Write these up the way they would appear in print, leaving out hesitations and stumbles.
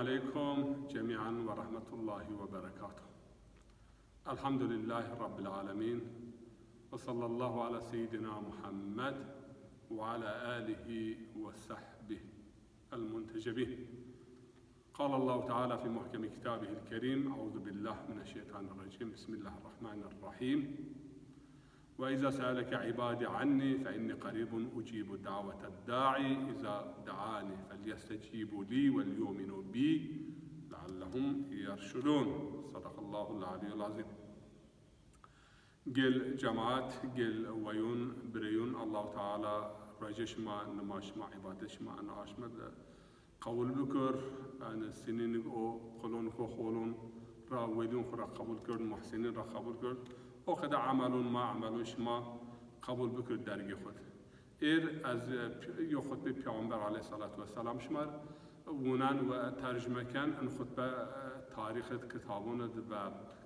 عليكم جميعا ورحمة الله وبركاته. الحمد لله رب العالمين، وصلى الله على سيدنا محمد وعلى آله وصحبه المنتجبين. قال الله تعالى في محكم كتابه الكريم: أعوذ بالله من الشيطان الرجيم، بسم الله الرحمن الرحيم. وإذا سألك عبادي عني فإني قريب أجيب دعوة الداعي إذا دعاني فليستجيبوا لي وليؤمنوا بي لعلهم يرشدون. صدق الله العلي العظيم. قل جماعات قل ويون بريون الله تعالى رجش ما نماش ما عبادش ما أنا أشمد قول بكر أنا السنين أو قلون خولون را ويدون خرا قبول كرد محسنين را قبول كرد وخدا عملون ما عملوش ما قبول بكر درجة خود از يخد بيعمر عليه الصلاة والسلام شمر ونان وترجمة كان أن خطبة تاريخ كتابون و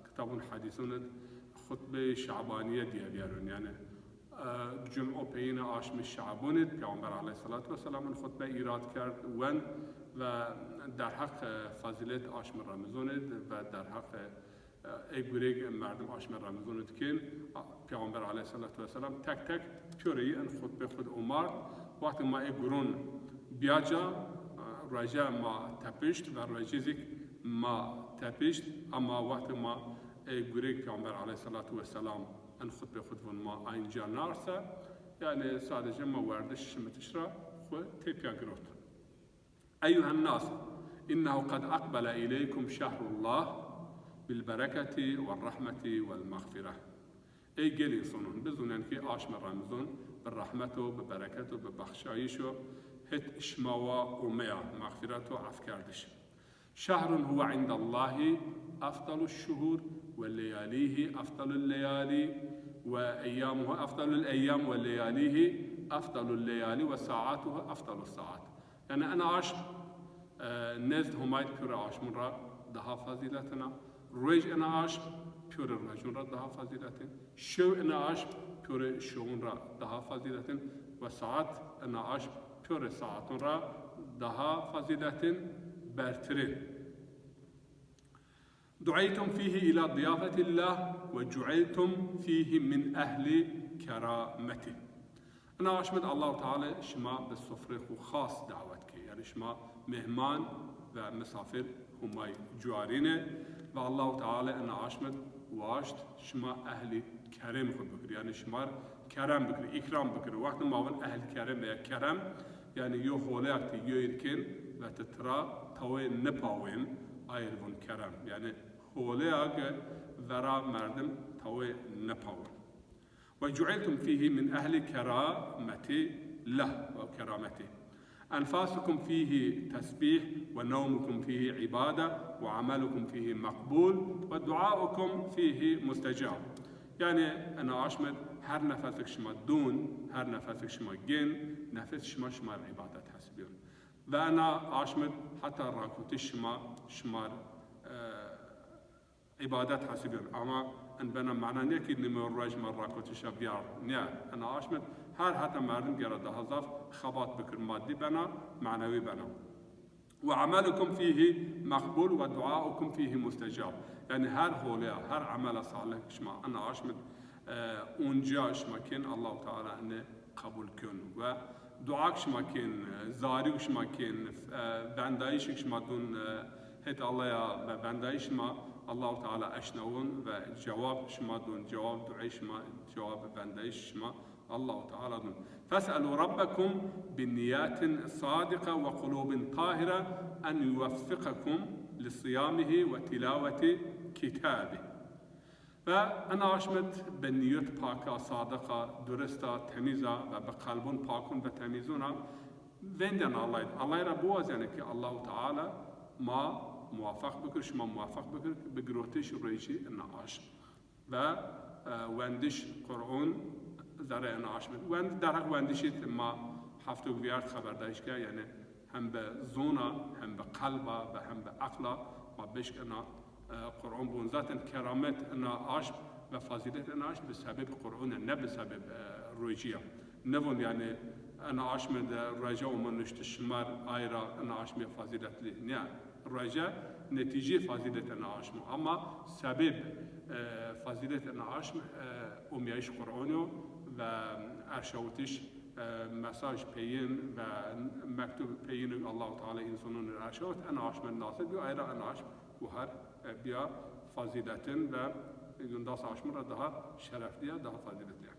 كتابون حديثون خطبة شعبانية ديالون يعني جمعة بين عاشم الشعبون بيعمر عليه الصلاة والسلام خطبة إيراد كرد وان و در حق فضیلت عاشم رمضان و در حق اگوریگ مردم عاشم رمضان کن پیامبر علیه السلام تک تک پیوری ان خطبه خود عمر وقتی ما اگرون بیاجا رجا ما تپشت و رجزیک ما تپشت اما وقتی ما اگوریگ پیامبر علیه السلام ان خطبه خود ما اینجا نارسه یعنی سادجه ما وردش شمتش را خود تپیا گروت. أيها الناس، إنه قد أقبل إليكم شهر الله بالبركة والرحمة والمغفرة. أي قلي صنون بزنان كي آشم رمضان بالرحمة ببركة ببخشايش هت إشماوا وميا مغفرة عفكاردش. شهر هو عند الله أفضل الشهور ولياليه أفضل الليالي وأيامه أفضل الأيام ولياليه أفضل الليالي وساعاته أفضل الساعات. يعني أنا عاش نزد همايت بيور عاش من را دها فضيلتنا ريج أنا عاش بيور الرجل را دها فضيلتنا شو أنا عاش بيور الشون را دها فضيلتنا وساعات أنا عاش بيور ساعات را دها فضيلتنا برترين. دعيتم فيه إلى ضيافة الله وجعلتم فيه من أهل كرامته. أنا أشمد الله تعالى شما بالسفرة خاص دعوتك يعني شما مهمان ومسافر هما جوارينه والله تعالى أنا أشمد واشت شما أهل كرم خود بكر يعني شما كرم بكر إكرام بكر وقت ما هون أهل كرم يا كرم يعني يو خولك يو يركن وتترى توي نباوين أيرون كرم يعني خولك ورا مردم توي نباوين. وجعلتم فيه من أهل كرامة له وكرامته. أنفاسكم فيه تسبيح ونومكم فيه عبادة وعملكم فيه مقبول ودعاؤكم فيه مستجاب. يعني أنا أشمد هر نفسك شما دون هر نفسك شما جن نفس شما عبادة حسبيون. وأنا أشمد حتى راكوت شما عبادات حسبيون أما أن بنا معنا نكيد نمر رج مرة كنت شبيار نيا أنا أشمد هر حتى مردم جرد هزاف خبات بكر مادي بنا معنوي بنا وعملكم فيه مقبول ودعاؤكم فيه مستجاب. يعني هر هوليا هر عمل صالح شما أنا أشمد أونجا شما كن الله تعالى أن قبول كن ودعاك شما كن زاري شما كن بندايش شما دون هت الله يا بندايش ما الله تعالى أشنون وجواب شما دون جواب دعي شما جواب بندايش شما الله تعالى دون. فاسألوا ربكم بالنيات صادقة وقلوب طاهرة أن يوفقكم لصيامه وتلاوة كتابه. فأنا أشمت بالنيات باكا صادقة درستا تميزة وبقلبون باكون وتميزونا ويندنا الله ربوز يعني كي الله تعالى ما موافق بكر شما موافق بكر بقروتش ريشي النعاش و وندش قرآن ذره النعاش من وند درق وندشيت ما حفتو بيارت خبر دايش كا يعني هم بزونا هم بقلبا و هم بعقلا ما بيش انا قرآن بونزات كرامت النعاش و فضيلت النعاش بسبب قرآن نه بسبب روجيا نفون يعني أنا عاش من رجاء ومن نشت الشمار آيرا أنا عاش من فضيلت لي نعم رجع نتيجة فضيلة النعاشم أما سبب فضيلة النعاشم أميش قرآنه و ارشاوتش مساج بين و مكتوب بين الله تعالى إنسانون الارشاوت النعاشم الناصب و أيضا النعاشم وهر بیا فضیلتن و یونداس عاشم را daha şerefliye, daha faziletliye.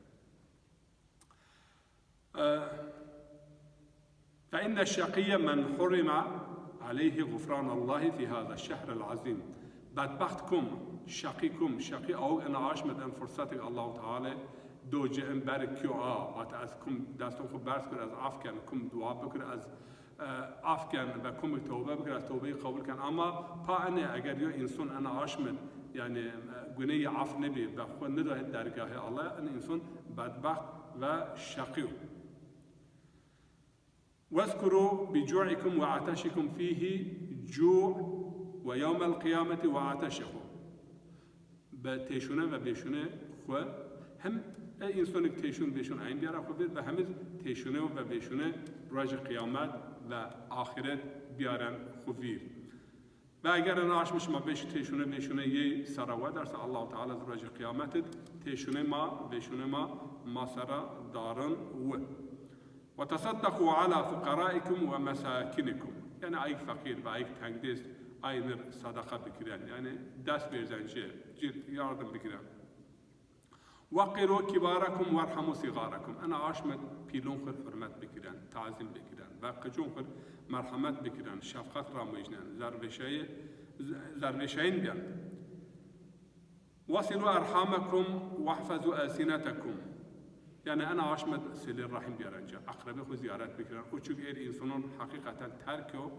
فإن الشقي من حرم عليه غفران الله في هذا الشهر العظيم. بدبختكم شقيكم شقي أو أنا عاشمت أن فرصتك الله تعالى دوجه ام برکیو وقت از کم دستون خوب برس کرد از افکن کم دعا بکر از افکن و کم توبه بکر از توبه قبول کن اما پا انه اگر یا انسان انا عاشمت یعنی گناه عف نبی و خود نداره درگاه الله ان انسان بدبخت و شقیو. واذكروا بجوعكم وعطشكم فيه جوع ويوم القيامة وعطشه. بتيشونه و بيشونه خو هم انسان تیشون بهشون عین بیاره خود و همه تیشونه و بهشونه راج قیامت و آخرت بیارن خوبیر و اگر ناشمش ما بهش تیشونه بهشونه یه سراوه درس الله تعالی از راج قیامت تیشونه ما بهشونه ما سرا دارن و تصدقوا على فقرائكم و مساکنكم یعنی ایک فقیر و ایک تنگدست این صدقه بکرن یعنی دست بیرزن جیر یاردم بکرن. وقروا كباركم وارحموا صغاركم. أنا عاشمت بيلون خر حرمت بكران تعظيم بكران وقجون خر مرحمت بكران شفقت راموجنان زربشين بيان. وصلوا أرحامكم واحفظوا ألسنتكم. يعني أنا عاشمت سل الرحم بيرانجا أقرب خو زيارات بكران وشوف إير إنسانون حقيقة تركوا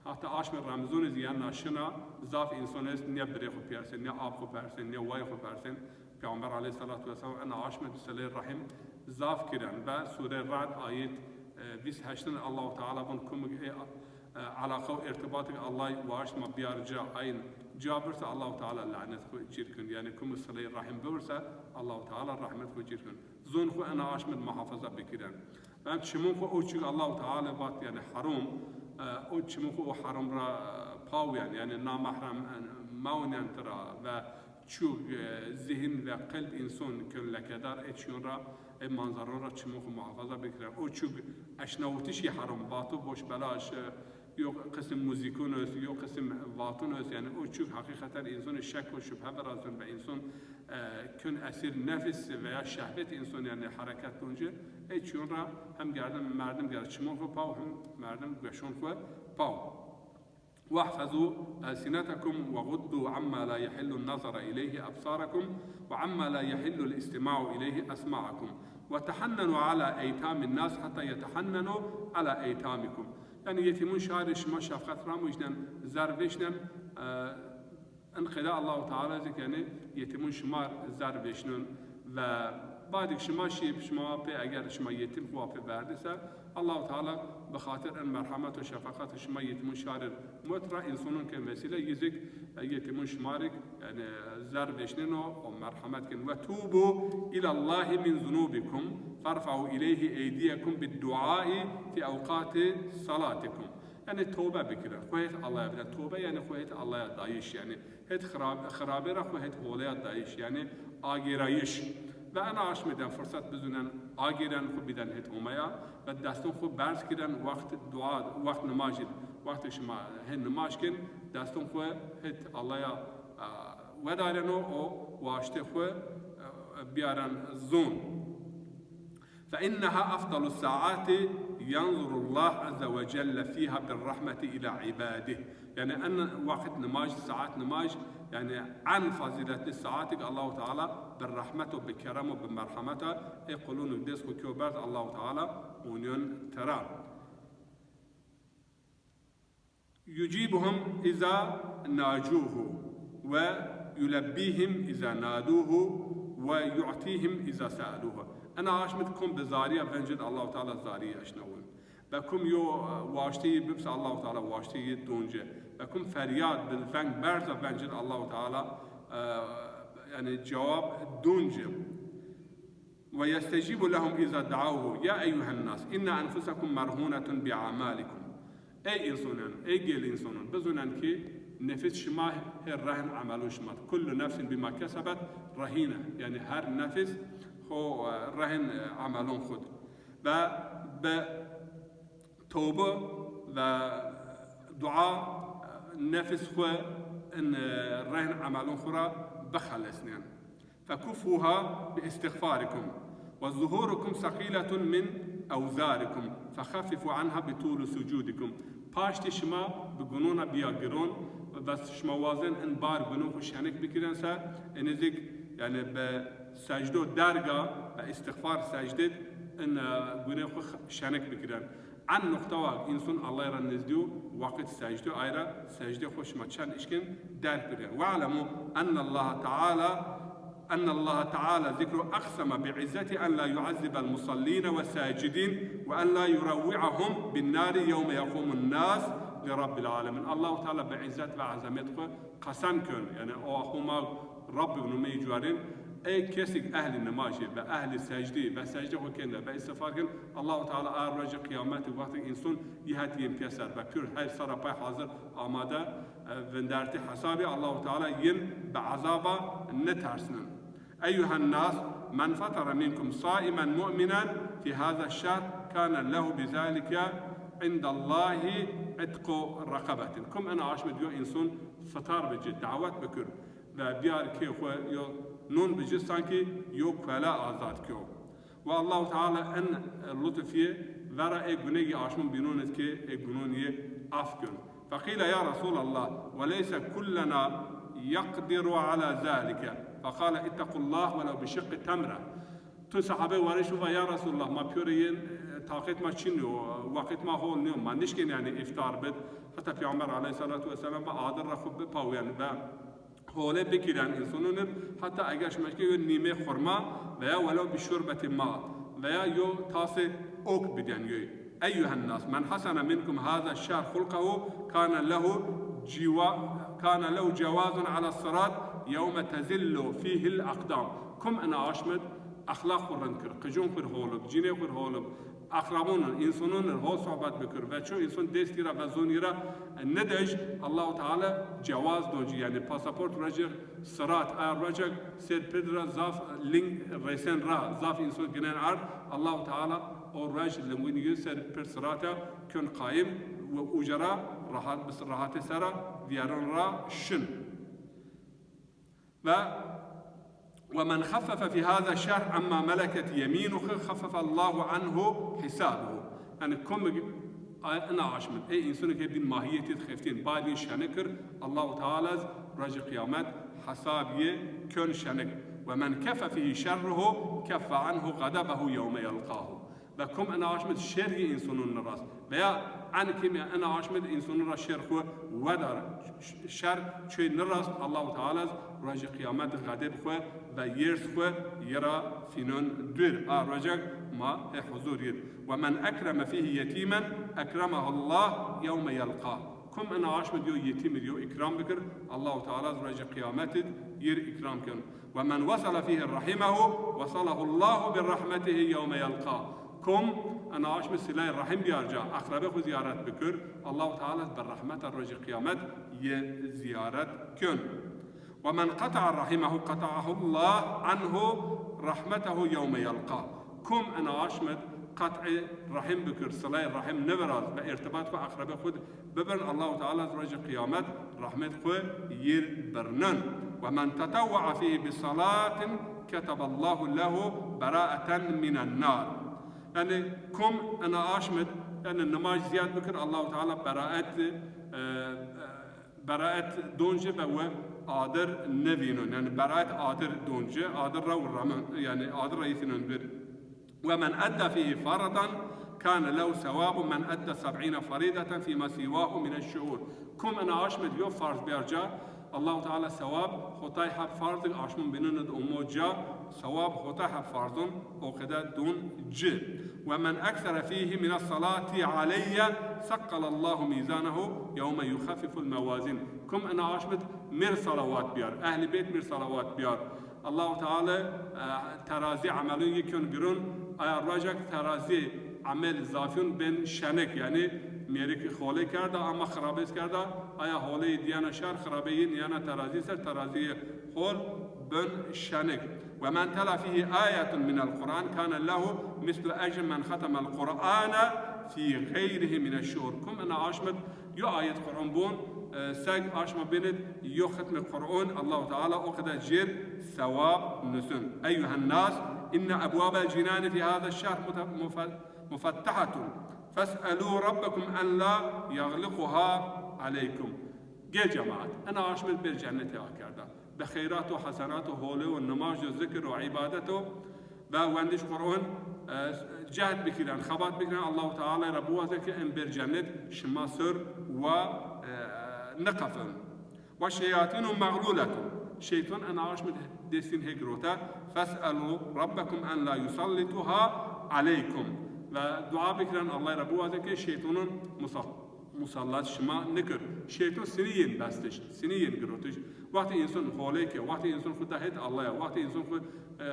حتى عاشمت رمزون زيان ناشنا ضعف إنسانس نيا بريخو بيرسن نيا آب خو بيرسن نيا واي خو بيرسن. پیامبر علیه الصلاة و السلام ان عاشمت سله رحم ضعف کردن و سوره رعد آیت 28 الله تعالی بون کم علاقه و ارتباط الله و عاشم بیارجا این جابرس الله تعالی لعنت خو جیر کن یعنی کم سله رحم بورسه الله تعالی رحمت خو جیر کن زون خو ان عاشمت محافظه بکردن و چمون خو او چی الله تعالی بات یعنی حرام او چمون خو حرام را پاویان یعنی نامحرم ماونن ترا و چو ذهن و قلب انسان کن لکدار اتشون را منظران را چموخ محافظه بکرن او چو اشناوتیش یه حرام باتو باش بلاش یا قسم موزیکون است یا قسم واتون است یعنی او چو حقیقتا انسان شک و شبه برازن و انسان کن اسیر نفس و یا شهوت انسان یعنی حرکت دونجه اتشون را هم گردن مردم گرد چموخ پاو هم مردم گشون خو پاو. واحفظوا ألسنتكم وغضوا عما لا يحل النظر إليه أبصاركم وعما لا يحل الاستماع إليه أسماعكم وتحننوا على أيتام الناس حتى يتحننوا على أيتامكم. يعني يتمون شارش ما شفقت راموجنن زربشنن انقضاء الله تعالى ذلك يعني يتمون شمار زربشنن و بعدك شما شيب شما بي اگر شما يتم خوا بي بردسه الله تعالى بخاطر ان مرحمت و شفقت شما يتمون شارر مترا انسانون كن وسيله يزك يتمون شمارك يعني زر بشنو ومرحمت كن وتوبوا الى الله من ذنوبكم فارفعوا اليه ايديكم بالدعاء في اوقات صلاتكم. يعني توبه بكره خويت الله يبدا توبه يعني خويت الله دايش يعني هت خرابه را خويت هوليا دايش يعني آگیرایش و انا عاشمدن فرصت بزنن آگیرن خوب بیدن هت اومیا و دستون خوب برس کردن وقت دعا وقت نماز وقت شما هن نماز کن دستون خوب هت الله یا ودارنو او واشته خوب بیارن زون. فإنها أفضل الساعات ينظر الله عز وجل فيها بالرحمة إلى عباده. يعني أن وقت نماز ساعات نماز يعني عن فضيلة الساعات الله تعالى بالرحمة وبكرمه وبمرحمته يقولون قدس وكوبات الله تعالى ونيون ترى يجيبهم إذا ناجوه ويلبيهم إذا نادوه ويعطيهم إذا سألوه. أنا عاشمتكم بزارية فنجد الله تعالى زارية أشنون بكم يو واشتي ببس الله تعالى واشتي دونجه بكم فرياد بالفنج برزة فنجد الله تعالى يعني جواب دونجه ويستجيب لهم إذا دعوه يا أيها الناس إن أنفسكم مرهونة بأعمالكم. ای انسانان ای گل انسانان بزنن که نفس شما هر رهن عملو شما كل نفس بما كسبت رهينه يعني هر نفس هو رهن عملون خود و به توبه و دعاء نفس خو ان رهن عملون خورا بخلصنان فكفوها باستغفاركم وظهوركم ثقيلة من أوزاركم فخففوا عنها بطول سجودكم پاشت شما بگنونا بیاگرون بس شما وازن ان بار گنو خو شنک بکرن سا انزیک يعني بسجدو درجة باستغفار سجدت ان گنو خو شنک بکرن عن نقطة إنسان الله يرى نزدو وقت سجدو أيرا سجدو خوش ما تشان إشكن دار بكرن واعلموا أن الله تعالى ذكر أقسم بعزته أن لا يعذب المصلين والساجدين وأن لا يروعهم بالنار يوم يقوم الناس لرب العالمين. الله تعالى بعزته وعظمته قسم كن يعني أخوما رب ونمي جوارين أي كسك أهل النماذج وأهل السجدة وسجدة وكنا باستغفار كن الله تعالى أرجع قيامات وقت إنسان يهتي ينكسر وكل هاي صار باي حاضر آماده وندرت حسابي الله تعالى ين بعذابه نترسن. أيها الناس من فطر منكم صائما مؤمنا في هذا الشهر كان له بذلك عند الله عتق رقبة. كم أنا عاشمد يو إنسان فطار بجد دعوات بكر وبيار كي خو يو نون بجستان كي يو كلا آزاد كيو والله تعالى أن اللطفية ذرا إيه جنيه عاشمون بينونت كي إيه جنونية أفكن. فقيل يا رسول الله وليس كلنا يقدر على ذلك فقال اتقوا الله ولو بشق تمرة. تو صحابه ورشوا يا رسول الله ما بيورين طاقت ما تشينو وقت ما هو اليوم ما نشكن يعني افطار بد حتى في عمر عليه الصلاه والسلام بعادر رخب باويان با هوله بكيران انسانون حتى اگرش مشكي نيمه خرما ويا ولو بشربة ماء ويا يو تاس اوك بدن يو. ايها الناس من حسن منكم هذا الشهر خلقه كان له جواز على الصراط يوم تزل فيه الأقدام. كم أنا عاشمد أخلاق خورنكر قجون خور هولب جيني خور هولب أقربون إنسانون الهول صحبت بكر وشو إنسان دستيرا وزونيرا ندج الله تعالى جواز دوجي يعني باسبورت رجل صراط رجل سير بدرا زاف لين ريسن را زاف إنسان جنان عرض الله تعالى أو رجل لمن يسر بر صراطه كن قائم وأجرا راحت بس راحت سرا ديارون را شن ومن خفف في هذا الشهر عما ملكت يمينه خفف الله عنه حسابه. يعني كم أنا عاشمن أي إنسان كيبين ماهية خفتين بعدين شنكر الله تعالى رجع قيامات حسابيه كن شنك ومن كف فيه شره كف عنه غضبه يوم يلقاه. وكم أنا عاشمد شر إنسان الراس ويا عن كم أنا عاشمد إنسان الراس شر هو ودار شر شيء نراس الله تعالى رجع قيامات غضب هو ويرث هو يرى فينون دير رجع ما حضور يد. ومن أكرم فيه يتيما أكرمه الله يوم يلقاه. كم أنا عاشمد يو يتيم يو إكرام بكر الله تعالى رجع قيامات ير إكرام كن. ومن وصل فيه رحمه وصله الله برحمته يوم يلقاه. كم أنا عاش مسلاي الرحم بيرجع أقربه زيارات بكر الله تعالى بالرحمة الرجع قيامات زيارات كن. ومن قطع رحمه قطعه الله عنه رحمته يوم يلقاه. كم أنا عاشمد قطع رحم بكر صلاة الرحم نبرز بارتباط أقربه خود ببرن الله تعالى رجع قيامات رحمة خود يربرنن. ومن تطوع فيه بصلاة كتب الله له براءة من النار. يعني كم أنا عاشمد يعني النماذج زياد بكر الله تعالى براءة دونجة بوا عادر نبينون يعني براءة عادر دونجة عادر رو الرمان يعني عادر رئيسين بر. ومن أدى فيه فرضا كان له ثواب من أدى 70 فريضة فيما سواه من الشهور. كم أنا عاشمد يو فرض بيرجع الله تعالى ثواب خطاي حب فرض عشمون بينند أمو جا ثواب خطاي حب فرض وكذا دون ج. ومن أكثر فيه من الصلاة علي ثقل الله ميزانه يوم يخفف الموازين. كم أنا عشمت مر صلوات بيار أهل بيت مر صلوات بيار الله تعالى ترازي عملون يكون قرون الرجل ترازي عمل زافون بين شنك يعني میری خوله کرده اما خرابیس کرده آیا خوله دیانه شر خرابیین یعنی ترازی سر ترازی خول بن شنک و من تلا فيه آية من القرآن كان له مثل أجر من ختم القرآن في غيره من الشهور كم أنا عاشمت يو آية قرآن بون سگ آشما بيند يو ختم القرآن الله تعالى أخذ جير ثواب نسن أيها الناس إن أبواب الجنان في هذا الشهر مفتحة فاسألوا ربكم أن لا يغلقها عليكم جي جماعة أنا عاشمت بالجنة أكرده بخيرات وحسنات وهوله والنماز والذكر وعبادته وندش قرآن جهد بكيران خبات بكيران الله تعالى ربوه ذكي إن بالجنة شما سر ونقفن والشياطين مغلولة شيطان أنا عاشمت ديسين هجروتا فاسألوا ربكم أن لا يسلطها عليكم ودعاء بكيران الله ربوه ذكي شيطان مسلط شما نکر شیطان سنین بستش سنین گروتش وقتی انسان حاله که وقتی انسان خود دهید الله وقتی انسان خود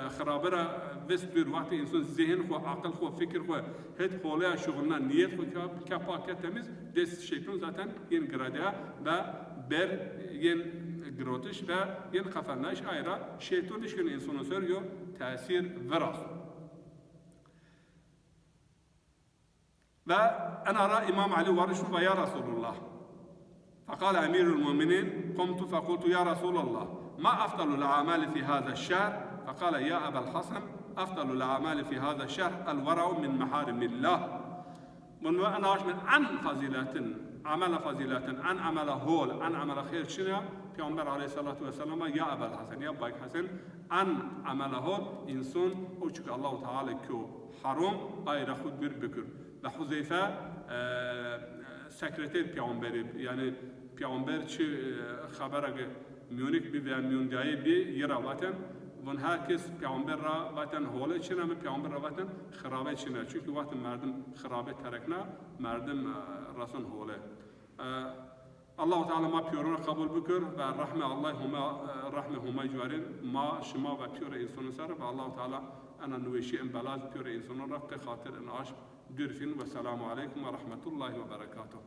خرابه را وست بر وقتی انسان ذهن خود عقل خود فکر خود هد حاله شغلنا نیت خود که پاک تمیز دست شیطان ذاتن این گراده و بر این گروتش و این خفنش ایرا شیطانش کن انسان سر یو تاثیر وراث وأنا رأى إمام علي ورشف يا رسول الله فقال أمير المؤمنين قمت فقلت يا رسول الله ما أفضل الأعمال في هذا الشهر فقال يا أبا الحسن أفضل الأعمال في هذا الشهر الورع من محارم الله من أنا أشمل عن فضيلة عمل فضيلة عن عمل هول عن عمل خير شنو پیامبر علیه الصلاة والسلام یا ابا الحسن یا بايك حسن عن عمل هول إنسان او چک الله تعالى كو حرام آي را خود بكر و حذیفه سکرتر پیامبری یعنی پیامبر چه خبر اگه میونیک بی و میوندایی بی یه رواتن ون هر کس پیامبر را واتن حاله چنه می پیامبر را واتن خرابه چنه چون که وقت مردم خرابه ترکنا مردم رسون حاله الله تعالی ما پیورون قبول بکر و رحمه الله هما جوارین ما شما و پیور انسان سر و الله تعالی انا نوشی ام بلاز پیور انسان را که خاطر انعاش درفين والسلام عليكم ورحمة الله وبركاته.